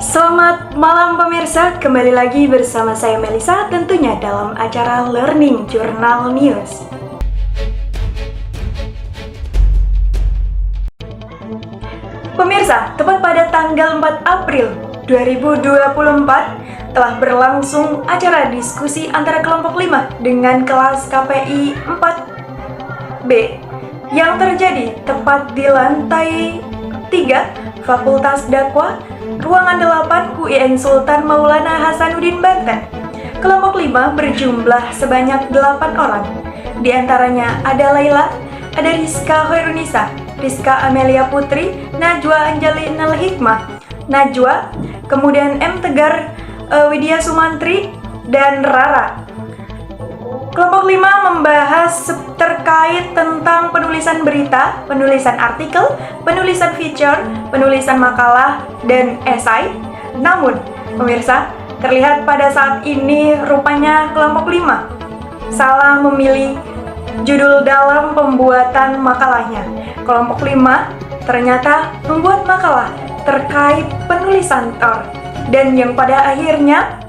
Selamat malam pemirsa, kembali lagi bersama saya Melisa tentunya dalam acara Learning Journal News. Pemirsa, tepat pada tanggal 4 April 2024 telah berlangsung acara diskusi antara kelompok 5 dengan kelas KPI 4B yang terjadi tepat di lantai 3 Fakultas Dakwah Ruangan 8 UIN Sultan Maulana Hasanuddin Banten. Kelompok 5 berjumlah sebanyak 8 orang. Di antaranya ada Laila, ada Rizka Khairunisa, Rizka Amelia Putri, Najwa Anjalin Hikmah, Najwa, kemudian M. Tegar, Widya Sumantri, dan Rara. Kelompok 5 membahas terkait tentang penulisan berita, penulisan artikel, penulisan feature, penulisan makalah, dan esai. Namun, pemirsa, terlihat pada saat ini rupanya kelompok 5 salah memilih judul dalam pembuatan makalahnya. Kelompok 5 ternyata membuat makalah terkait penulisan Thor, dan yang pada akhirnya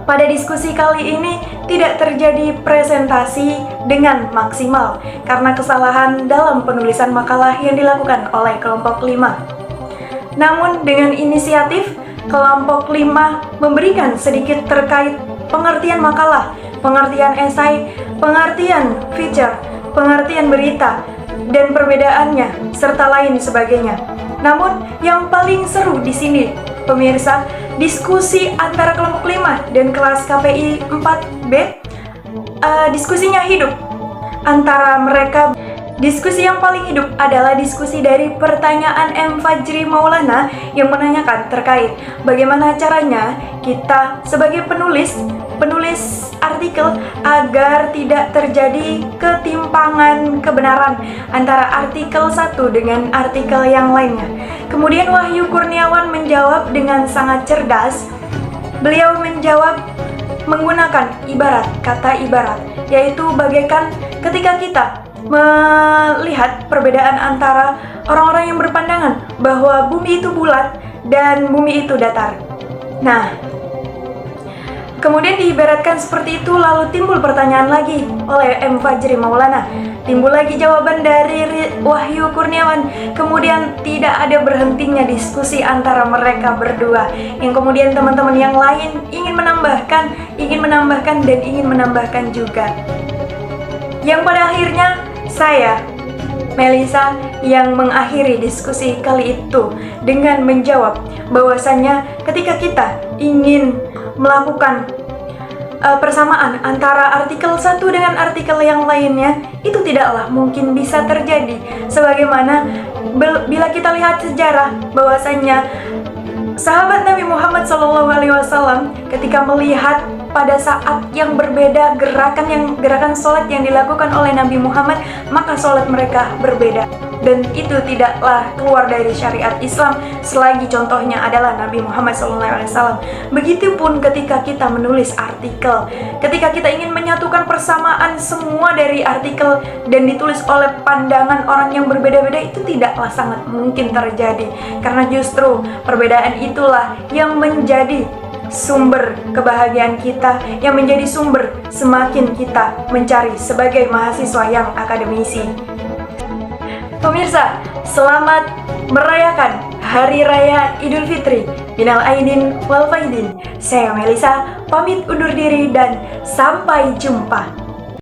pada diskusi kali ini tidak terjadi presentasi dengan maksimal karena kesalahan dalam penulisan makalah yang dilakukan oleh kelompok 5. Namun dengan inisiatif kelompok 5 memberikan sedikit terkait pengertian makalah, pengertian esai, pengertian feature, pengertian berita, dan perbedaannya serta lain sebagainya. Namun yang paling seru di sini, pemirsa, diskusi antara kelompok 5 dan kelas KPI 4B, diskusinya hidup antara mereka. Diskusi yang paling hidup adalah diskusi dari pertanyaan M. Fajri Maulana yang menanyakan terkait bagaimana caranya kita sebagai penulis artikel agar tidak terjadi ketimpangan kebenaran antara artikel satu dengan artikel yang lainnya. Kemudian Wahyu Kurniawan menjawab dengan sangat cerdas. Beliau menjawab menggunakan kata ibarat, yaitu bagaikan ketika kita melihat perbedaan antara orang-orang yang berpandangan bahwa bumi itu bulat dan bumi itu datar. Nah, kemudian diibaratkan seperti itu, lalu timbul pertanyaan lagi oleh M. Fajri Maulana. Timbul lagi jawaban dari Wahyu Kurniawan. Kemudian tidak ada berhentinya diskusi antara mereka berdua. Yang kemudian teman-teman yang lain ingin menambahkan dan ingin menambahkan juga. Yang pada akhirnya saya, Melisa, yang mengakhiri diskusi kali itu dengan menjawab bahwasannya ketika kita ingin melakukan persamaan antara artikel satu dengan artikel yang lainnya, itu tidaklah mungkin bisa terjadi. Sebagaimana bila kita lihat sejarah bahwasannya sahabat Nabi Muhammad SAW ketika melihat pada saat yang berbeda gerakan sholat yang dilakukan oleh Nabi Muhammad, maka sholat mereka berbeda, dan itu tidaklah keluar dari syariat Islam selagi contohnya adalah Nabi Muhammad SAW. Begitupun ketika kita menulis artikel, ketika kita ingin menyatukan persamaan semua dari artikel dan ditulis oleh pandangan orang yang berbeda-beda, itu tidaklah sangat mungkin terjadi, karena justru perbedaan itulah yang menjadi sumber kebahagiaan kita, yang menjadi sumber semakin kita mencari sebagai mahasiswa yang akademisi. Pemirsa, selamat merayakan Hari Raya Idul Fitri. Minal aidin wal faidin. Saya Melisa, pamit undur diri dan sampai jumpa.